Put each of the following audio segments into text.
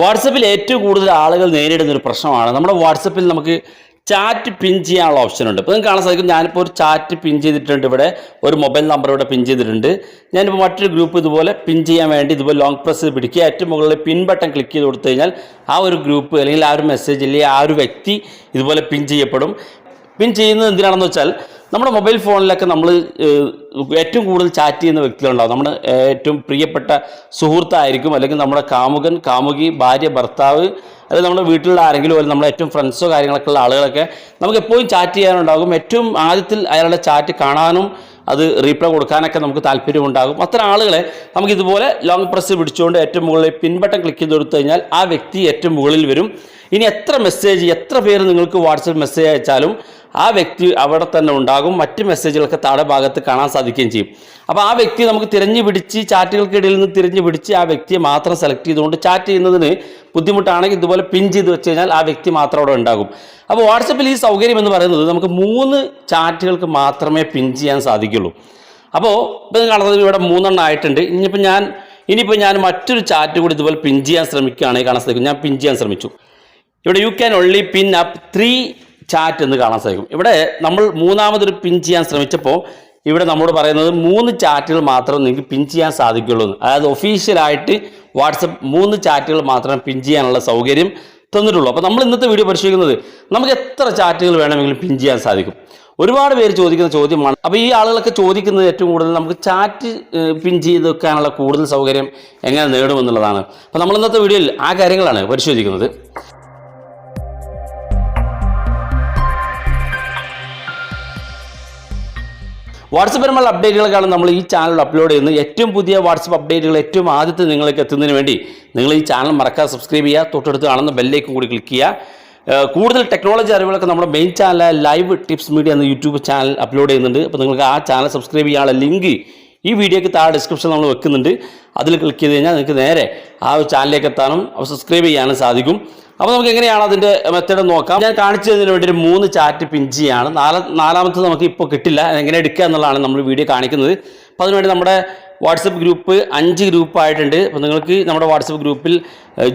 വാട്സപ്പിൽ ഏറ്റവും കൂടുതൽ ആളുകൾ നേരിടുന്ന ഒരു പ്രശ്നമാണ്. നമ്മുടെ വാട്സപ്പിൽ നമുക്ക് ചാറ്റ് പിൻ ചെയ്യാനുള്ള ഓപ്ഷൻ ഉണ്ട്. ഇപ്പോൾ നിങ്ങൾക്ക് കാണാൻ സാധിക്കും, ഞാനിപ്പോൾ ഒരു ചാറ്റ് പിൻ ചെയ്തിട്ടുണ്ട്. ഇവിടെ ഒരു മൊബൈൽ നമ്പർ ഇവിടെ പിൻ ചെയ്തിട്ടുണ്ട്. ഞാനിപ്പോൾ മറ്റൊരു ഗ്രൂപ്പ് ഇതുപോലെ പിൻ ചെയ്യാൻ വേണ്ടി ഇതുപോലെ ലോങ് പ്രസ് പിടിക്കുക, ഏറ്റവും മുകളിൽ പിൻ ബട്ടൺ ക്ലിക്ക് ചെയ്ത് കൊടുത്തു കഴിഞ്ഞാൽ ആ ഒരു ഗ്രൂപ്പ് അല്ലെങ്കിൽ ആ ഒരു മെസ്സേജ് അല്ലെങ്കിൽ ആ ഒരു വ്യക്തി ഇതുപോലെ പിൻ ചെയ്യപ്പെടും. പിൻ ചെയ്യുന്നത് എന്തിനാണെന്ന് വെച്ചാൽ നമ്മുടെ മൊബൈൽ ഫോണിലൊക്കെ നമ്മൾ ഏറ്റവും കൂടുതൽ ചാറ്റ് ചെയ്യുന്ന വ്യക്തികളുണ്ടാവും. നമ്മുടെ ഏറ്റവും പ്രിയപ്പെട്ട സുഹൃത്തായിരിക്കും, അല്ലെങ്കിൽ നമ്മുടെ കാമുകൻ, കാമുകി, ഭാര്യ, ഭർത്താവ്, അല്ലെങ്കിൽ നമ്മുടെ വീട്ടിലുള്ള ആരെങ്കിലും, അല്ലെങ്കിൽ നമ്മുടെ ഏറ്റവും ഫ്രണ്ട്സോ കാര്യങ്ങളൊക്കെ ഉള്ള ആളുകളൊക്കെ നമുക്ക് എപ്പോഴും ചാറ്റ് ചെയ്യാനുണ്ടാകും. ഏറ്റവും ആദ്യത്തിൽ അയാളുടെ ചാറ്റ് കാണാനും അത് റീപ്ലൈ കൊടുക്കാനൊക്കെ നമുക്ക് താല്പര്യമുണ്ടാകും. അത്തരം ആളുകളെ നമുക്ക് ഇതുപോലെ ലോങ് പ്രസ് പിടിച്ചുകൊണ്ട് ഏറ്റവും മുകളിൽ പിൻ ബട്ടൺ ക്ലിക്ക് ചെയ്ത് കൊടുത്തു കഴിഞ്ഞാൽ ആ വ്യക്തി ഏറ്റവും മുകളിൽ വരും. ഇനി എത്ര മെസ്സേജ്, എത്ര പേര് നിങ്ങൾക്ക് വാട്സപ്പ് മെസ്സേജ് അയച്ചാലും ആ വ്യക്തി അവിടെ തന്നെ ഉണ്ടാകും. മറ്റ് മെസ്സേജുകളൊക്കെ താഴെ ഭാഗത്ത് കാണാൻ സാധിക്കുകയും ചെയ്യും. അപ്പോൾ ആ വ്യക്തി നമുക്ക് തിരഞ്ഞു പിടിച്ച്, ചാറ്റുകൾക്കിടയിൽ നിന്ന് തിരഞ്ഞു പിടിച്ച് ആ വ്യക്തിയെ മാത്രം സെലക്ട് ചെയ്തുകൊണ്ട് ചാറ്റ് ചെയ്യുന്നതിന് ബുദ്ധിമുട്ടാണെങ്കിൽ ഇതുപോലെ പിൻ ചെയ്ത് വെച്ച് കഴിഞ്ഞാൽ ആ വ്യക്തി മാത്രം അവിടെ ഉണ്ടാകും. അപ്പോൾ വാട്സപ്പിൽ ഈ സൗകര്യം എന്ന് പറയുന്നത് നമുക്ക് 3 ചാറ്റുകൾക്ക് മാത്രമേ പിൻ ചെയ്യാൻ സാധിക്കുള്ളൂ. അപ്പോൾ ഇപ്പം കാണുന്നത് ഇവിടെ 3 ആയിട്ടുണ്ട്. ഇനിയിപ്പോൾ ഞാൻ മറ്റൊരു ചാറ്റ് കൂടി ഇതുപോലെ പിൻ ചെയ്യാൻ ശ്രമിക്കുകയാണെങ്കിൽ കാണാൻ സാധിക്കും. ഞാൻ പിൻ ചെയ്യാൻ ശ്രമിച്ചു. ഇവിടെ you can only pin up 3 chat എന്ന് കാണാൻ സാധിക്കും. ഇവിടെ നമ്മൾ മൂന്നാമതൊരു പിൻ ചെയ്യാൻ ശ്രമിച്ചപ്പോൾ ഇവിടെ നമ്മോട് പറയുന്നത് 3 ചാറ്റുകൾ മാത്രമേ നിങ്ങൾക്ക് പിൻ ചെയ്യാൻ സാധിക്കുള്ളൂ. അതായത് ഒഫീഷ്യലായിട്ട് വാട്സപ്പ് 3 ചാറ്റുകൾ മാത്രമേ പിൻ ചെയ്യാനുള്ള സൗകര്യം തന്നിട്ടുള്ളൂ. അപ്പോൾ നമ്മൾ ഇന്നത്തെ വീഡിയോ പരിശോധിക്കുന്നത് നമുക്ക് എത്ര ചാറ്റുകൾ വേണമെങ്കിലും പിൻ ചെയ്യാൻ സാധിക്കും. ഒരുപാട് പേര് ചോദിക്കുന്ന ചോദ്യമാണ്. അപ്പോൾ ഈ ആളുകളൊക്കെ ചോദിക്കുന്നത് ഏറ്റവും കൂടുതൽ നമുക്ക് ചാറ്റ് പിൻ ചെയ്ത് വെക്കാനുള്ള കൂടുതൽ സൗകര്യം എങ്ങനെ നേടുമെന്നുള്ളതാണ്. അപ്പോൾ നമ്മൾ ഇന്നത്തെ വീഡിയോയിൽ ആ കാര്യങ്ങളാണ് പരിശോധിക്കുന്നത്. വാട്സപ്പിലുള്ള അപ്ഡേറ്റുകളൊക്കെയാണ് നമ്മൾ ഈ ചാനൽ അപ്ലോഡ് ചെയ്യുന്നത്. ഏറ്റവും പുതിയ വാട്സപ്പ് അപ്ഡേറ്റുകൾ ഏറ്റവും ആദ്യത്തെ നിങ്ങളിലേക്ക് എത്തുന്നതിന് വേണ്ടി നിങ്ങൾ ഈ ചാനൽ മറക്കാതെ സബ്സ്ക്രൈബ് ചെയ്യുക, തൊട്ടടുത്ത് കാണുന്ന ബെല്ലേക്കും കൂടി ക്ലിക്ക് ചെയ്യുക. കൂടുതൽ ടെക്നോളജി അറിവുകളൊക്കെ നമ്മുടെ മെയിൻ ചാനലായ ലൈവ് ടിപ്സ് മീഡിയ എന്ന യൂട്യൂബ് ചാനൽ അപ്ലോഡ് ചെയ്യുന്നുണ്ട്. അപ്പോൾ നിങ്ങൾക്ക് ആ ചാനൽ സബ്സ്ക്രൈബ് ചെയ്യാനുള്ള ലിങ്ക് ഈ വീഡിയോയ്ക്ക് താഴെ ഡിസ്ക്രിപ്ഷൻ നമ്മൾ വെക്കുന്നുണ്ട്. അതിൽ ക്ലിക്ക് ചെയ്ത് കഴിഞ്ഞാൽ നിങ്ങൾക്ക് നേരെ ആ ഒരു ചാനലിലേക്ക് എത്താനും സബ്സ്ക്രൈബ് ചെയ്യാനും സാധിക്കും. അപ്പോൾ നമുക്ക് എങ്ങനെയാണ് അതിൻ്റെ മെത്തേഡ് നോക്കാം. ഞാൻ കാണിച്ചു തന്നതിന് വേണ്ടി ഒരു 3 ചാറ്റ് പിൻ ചെയ്യാണ്. നാലാമത്തത് നമുക്ക് ഇപ്പോൾ കിട്ടില്ല, എങ്ങനെ എടുക്കുക എന്നുള്ളതാണ് നമ്മൾ വീഡിയോ കാണിക്കുന്നത്. അപ്പോൾ അതിനുവേണ്ടി നമ്മുടെ വാട്സപ്പ് ഗ്രൂപ്പ് 5 ഗ്രൂപ്പായിട്ടുണ്ട്. അപ്പോൾ നിങ്ങൾക്ക് നമ്മുടെ വാട്സപ്പ് ഗ്രൂപ്പിൽ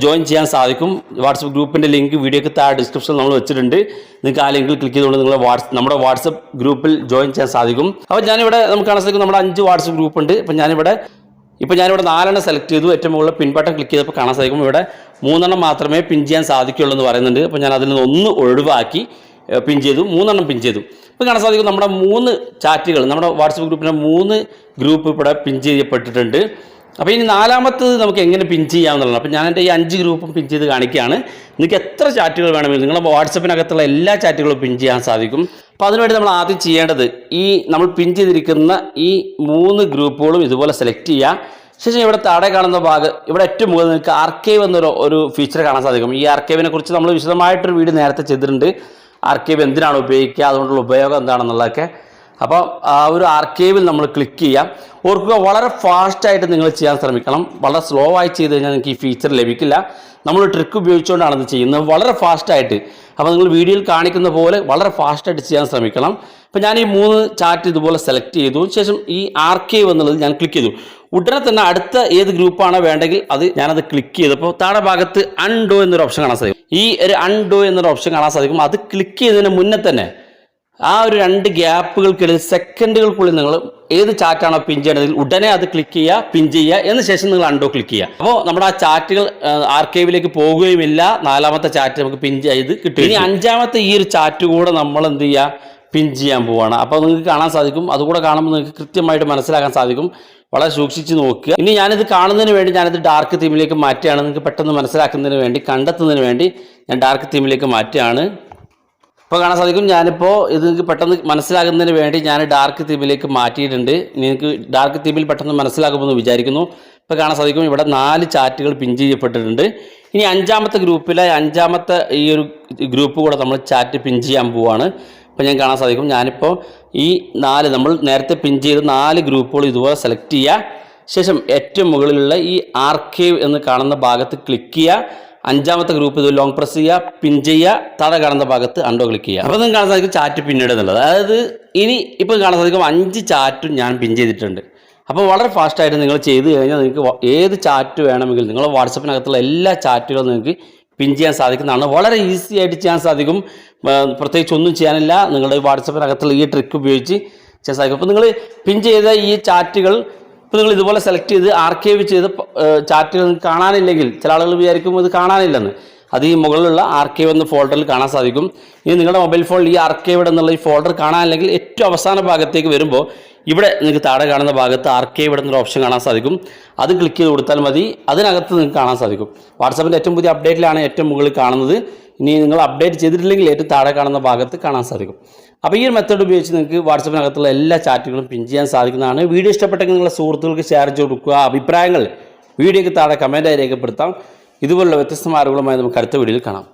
ജോയിൻ ചെയ്യാൻ സാധിക്കും. വാട്സപ്പ് ഗ്രൂപ്പിൻ്റെ ലിങ്ക് വീഡിയോയ്ക്ക് താഴെ ഡിസ്ക്രിപ്ഷനിൽ നമ്മൾ വെച്ചിട്ടുണ്ട്. നിങ്ങൾക്ക് ആ ലിങ്കിൽ ക്ലിക്ക് ചെയ്തുകൊണ്ട് നിങ്ങൾ നമ്മുടെ വാട്സപ്പ് ഗ്രൂപ്പിൽ ജോയിൻ ചെയ്യാൻ സാധിക്കും. അപ്പോൾ ഞാനിവിടെ നമുക്ക് കാണാൻ സാധിക്കും നമ്മുടെ 5 വാട്സപ്പ് ഗ്രൂപ്പ് ഉണ്ട്. അപ്പോൾ ഞാനിവിടെ 4 സെലക്ട് ചെയ്തു. ഏറ്റവും മുകളിൽ പിൻ ബട്ടൺ ക്ലിക്ക് ചെയ്തപ്പോൾ കാണാൻ സാധിക്കും ഇവിടെ 3 മാത്രമേ പിൻ ചെയ്യാൻ സാധിക്കുള്ളൂ എന്ന് പറയുന്നുണ്ട്. അപ്പോൾ ഞാൻ അതിൽ നിന്ന് 1 ഒഴിവാക്കി പിൻ ചെയ്തു, 3 പിൻ ചെയ്തു. ഇപ്പോൾ കാണാൻ സാധിക്കും നമ്മുടെ 3 ചാറ്റുകൾ, നമ്മുടെ വാട്സപ്പ് ഗ്രൂപ്പിൻ്റെ 3 ഗ്രൂപ്പ് ഇവിടെ പിൻ ചെയ്യപ്പെട്ടിട്ടുണ്ട്. അപ്പോൾ ഇനി 4മത്തത് നമുക്ക് എങ്ങനെ പിൻ ചെയ്യാമെന്നുള്ളത്. അപ്പോൾ ഞാൻ എൻ്റെ ഈ 5 ഗ്രൂപ്പും പിൻ ചെയ്ത് കാണിക്കുകയാണ്. നിങ്ങൾക്ക് എത്ര ചാറ്റുകൾ വേണമെങ്കിലും നിങ്ങളുടെ വാട്സപ്പിനകത്തുള്ള എല്ലാ ചാറ്റുകളും പിൻ ചെയ്യാൻ സാധിക്കും. അപ്പോൾ അതിനുവേണ്ടി നമ്മൾ ആദ്യം ചെയ്യേണ്ടത് നമ്മൾ പിൻ ചെയ്തിരിക്കുന്ന ഈ 3 ഗ്രൂപ്പുകളും ഇതുപോലെ സെലക്ട് ചെയ്യുക. ശേഷം ഇവിടെ താഴെ കാണുന്ന ഭാഗം, ഇവിടെ ഏറ്റവും മുകളിൽ നിങ്ങൾക്ക് ആർക്കൈവ് എന്നൊരു ഫീച്ചർ കാണാൻ സാധിക്കും. ഈ ആർക്കൈവിനെ കുറിച്ച് നമ്മൾ വിശദമായിട്ടൊരു വീഡിയോ നേരത്തെ ചെയ്തിട്ടുണ്ട്. ആർക്കൈവ് എന്തിനാണ് ഉപയോഗിക്കുക, അതുകൊണ്ടുള്ള ഉപയോഗം എന്താണെന്നുള്ളതൊക്കെ. അപ്പോൾ ആ ഒരു ആർക്കൈവിൽ നമ്മൾ ക്ലിക്ക് ചെയ്യാം. ഓർക്കുക, വളരെ ഫാസ്റ്റായിട്ട് നിങ്ങൾ ചെയ്യാൻ ശ്രമിക്കണം. വളരെ സ്ലോ ആയി ചെയ്ത് കഴിഞ്ഞാൽ നിങ്ങൾക്ക് ഈ ഫീച്ചർ ലഭിക്കില്ല. നമ്മൾ ട്രിക്ക് ഉപയോഗിച്ചുകൊണ്ടാണ് ഇത് ചെയ്യുന്നത്, വളരെ ഫാസ്റ്റായിട്ട്. അപ്പോൾ നിങ്ങൾ വീഡിയോയിൽ കാണിക്കുന്ന പോലെ വളരെ ഫാസ്റ്റായിട്ട് ചെയ്യാൻ ശ്രമിക്കണം. അപ്പോൾ ഞാൻ ഈ 3 ചാറ്റ് ഇതുപോലെ സെലക്ട് ചെയ്തു. ശേഷം ഈ ആർക്കൈവ് എന്നുള്ളത് ഞാൻ ക്ലിക്ക് ചെയ്തു. ഉടനെ തന്നെ അടുത്ത ഏത് ഗ്രൂപ്പാണോ വേണ്ടെങ്കിൽ ഞാനത് ക്ലിക്ക് ചെയ്തപ്പോൾ താഴെ ഭാഗത്ത് അൺഡോ എന്നൊരു ഓപ്ഷൻ കാണാൻ സാധിക്കും. ഈ ഒരു അൺഡോ എന്നൊരു ഓപ്ഷൻ കാണാൻ സാധിക്കും. അത് ക്ലിക്ക് ചെയ്തതിന് മുന്നേ തന്നെ ആ ഒരു 2 ഗ്യാപ്പുകൾക്കിടയിൽ സെക്കൻഡുകൾക്കുള്ളിൽ നിങ്ങൾ ഏത് ചാറ്റാണോ പിൻ ചെയ്യേണ്ടതിൽ ഉടനെ അത് ക്ലിക്ക് ചെയ്യുക, പിൻ ചെയ്യുക. എന്ന് ശേഷം നിങ്ങൾ അൺഡോ ക്ലിക്ക് ചെയ്യുക. അപ്പോൾ നമ്മുടെ ആ ചാറ്റുകൾ ആർക്കൈവിലേക്ക് പോകുകയുമില്ല. 4മത്തെ ചാറ്റ് നമുക്ക് പിൻ ചെയ്ത് കിട്ടും. ഇനി 5മത്തെ ഈ ഒരു ചാറ്റ് കൂടെ നമ്മൾ എന്ത് ചെയ്യുക, പിൻ ചെയ്യാൻ പോവുകയാണ്. അപ്പോൾ നിങ്ങൾക്ക് കാണാൻ സാധിക്കും. അതുകൂടെ കാണുമ്പോൾ നിങ്ങൾക്ക് കൃത്യമായിട്ട് മനസ്സിലാക്കാൻ സാധിക്കും. വളരെ സൂക്ഷിച്ച് നോക്കുക. ഇനി ഞാനിത് കാണുന്നതിന് വേണ്ടി ഞാനിത് ഡാർക്ക് തീമിലേക്ക് മാറ്റുകയാണ്. നിങ്ങൾക്ക് പെട്ടെന്ന് മനസ്സിലാക്കുന്നതിന് വേണ്ടി, കണ്ടെത്തുന്നതിന് വേണ്ടി ഞാൻ ഡാർക്ക് തീമിലേക്ക് മാറ്റുകയാണ്. ഇപ്പോൾ കാണാൻ സാധിക്കും, ഞാനിപ്പോൾ ഇത് നിങ്ങൾക്ക് പെട്ടെന്ന് മനസ്സിലാകുന്നതിന് വേണ്ടി ഞാൻ ഡാർക്ക് തീമിലേക്ക് മാറ്റിയിട്ടുണ്ട്. നിങ്ങൾക്ക് ഡാർക്ക് തീമിൽ പെട്ടെന്ന് മനസ്സിലാക്കുമെന്ന് വിചാരിക്കുന്നു. ഇപ്പോൾ കാണാൻ സാധിക്കും ഇവിടെ 4 ചാറ്റുകൾ പിൻ ചെയ്യപ്പെട്ടിട്ടുണ്ട്. ഇനി 5മത്തെ ഗ്രൂപ്പിലെ 5മത്തെ ഈ ഒരു ഗ്രൂപ്പ് കൂടെ നമ്മൾ ചാറ്റ് പിൻ ചെയ്യാൻ പോവുകയാണ്. അപ്പോൾ ഞാൻ കാണാൻ സാധിക്കും, ഞാനിപ്പോൾ ഈ 4 നമ്മൾ നേരത്തെ പിൻ ചെയ്ത 4 ഗ്രൂപ്പുകൾ ഇതുപോലെ സെലക്ട് ചെയ്യുക. ശേഷം ഏറ്റവും മുകളിലുള്ള ഈ ആർക്കൈവ് എന്ന് കാണുന്ന ഭാഗത്ത് ക്ലിക്ക് ചെയ്യുക. 5മത്തെ ഗ്രൂപ്പ് ഇത് ലോങ് പ്രസ് ചെയ്യുക, പിൻ ചെയ്യുക. താഴെ കാണുന്ന ഭാഗത്ത് അൺഡോ ക്ലിക്ക് ചെയ്യുക. അപ്പോൾ നിങ്ങൾക്ക് കാണാൻ സാധിക്കും ചാറ്റ് പിന്നീട് എന്നുള്ളത്. അതായത് ഇപ്പോൾ കാണാൻ സാധിക്കും 5 ചാറ്റും ഞാൻ പിൻ ചെയ്തിട്ടുണ്ട്. അപ്പോൾ വളരെ ഫാസ്റ്റായിട്ട് നിങ്ങൾ ചെയ്ത് കഴിഞ്ഞാൽ നിങ്ങൾക്ക് ഏത് ചാറ്റ് വേണമെങ്കിലും നിങ്ങളുടെ വാട്സപ്പിനകത്തുള്ള എല്ലാ ചാറ്റുകളും നിങ്ങൾക്ക് പിൻ ചെയ്യാൻ സാധിക്കുന്നതാണ്. വളരെ ഈസി ആയിട്ട് ചെയ്യാൻ സാധിക്കും. പ്രത്യേകിച്ച് ഒന്നും ചെയ്യാനില്ല. നിങ്ങളുടെ വാട്സപ്പിനകത്തുള്ള ഈ ട്രിക്ക് ഉപയോഗിച്ച് ചെയ്യാൻ സാധിക്കും. അപ്പോൾ നിങ്ങൾ പിൻ ചെയ്ത ഈ ചാറ്റുകൾ ഇപ്പോൾ നിങ്ങൾ ഇതുപോലെ സെലക്ട് ചെയ്ത് ആർക്കൈവ് ചെയ്ത് ചാറ്റുകൾ കാണാനില്ലെങ്കിൽ ചില ആളുകൾ വിചാരിക്കും ഇത് കാണാനില്ലെന്ന്. അത് ഈ മുകളിലുള്ള ആർക്കൈവ് എന്ന ഫോൾഡറിൽ കാണാൻ സാധിക്കും. ഇനി നിങ്ങളുടെ മൊബൈൽ ഫോണിൽ ഈ ആർക്കൈവ് എന്നുള്ള ഈ ഫോൾഡർ കാണാനില്ലെങ്കിൽ ഏറ്റവും അവസാന ഭാഗത്തേക്ക് വരുമ്പോൾ ഇവിടെ നിങ്ങൾക്ക് താഴെ കാണുന്ന ഭാഗത്ത് ആർക്കൈവ് എന്നൊരു ഓപ്ഷൻ കാണാൻ സാധിക്കും. അത് ക്ലിക്ക് ചെയ്ത് കൊടുത്താൽ മതി. അതിനകത്ത് നിങ്ങൾക്ക് കാണാൻ സാധിക്കും. വാട്സാപ്പിൻ്റെ ഏറ്റവും പുതിയ അപ്ഡേറ്റിലാണ് ഏറ്റവും മുകളിൽ കാണുന്നത്. ഇനി നിങ്ങൾ അപ്ഡേറ്റ് ചെയ്തിട്ടില്ലെങ്കിൽ ഏറ്റവും താഴെ കാണുന്ന ഭാഗത്ത് കാണാൻ സാധിക്കും. അപ്പോൾ ഈ ഒരു മെത്തേഡ് ഉപയോഗിച്ച് നിങ്ങൾക്ക് വാട്സാപ്പിനകത്തുള്ള എല്ലാ ചാറ്റുകളും പിൻ ചെയ്യാൻ സാധിക്കുന്നതാണ്. വീഡിയോ ഇഷ്ടപ്പെട്ടെങ്കിൽ നിങ്ങളുടെ സുഹൃത്തുക്കൾക്ക് ഷെയർ ചെയ്ത് കൊടുക്കുക. അഭിപ്രായങ്ങൾ വീഡിയോയ്ക്ക് താഴെ കമൻറ്റായി രേഖപ്പെടുത്താം. ഇതുപോലുള്ള വ്യത്യസ്തമായ അറിവുകളുമായി നമുക്ക് അടുത്ത വീഡിയോയിൽ കാണാം.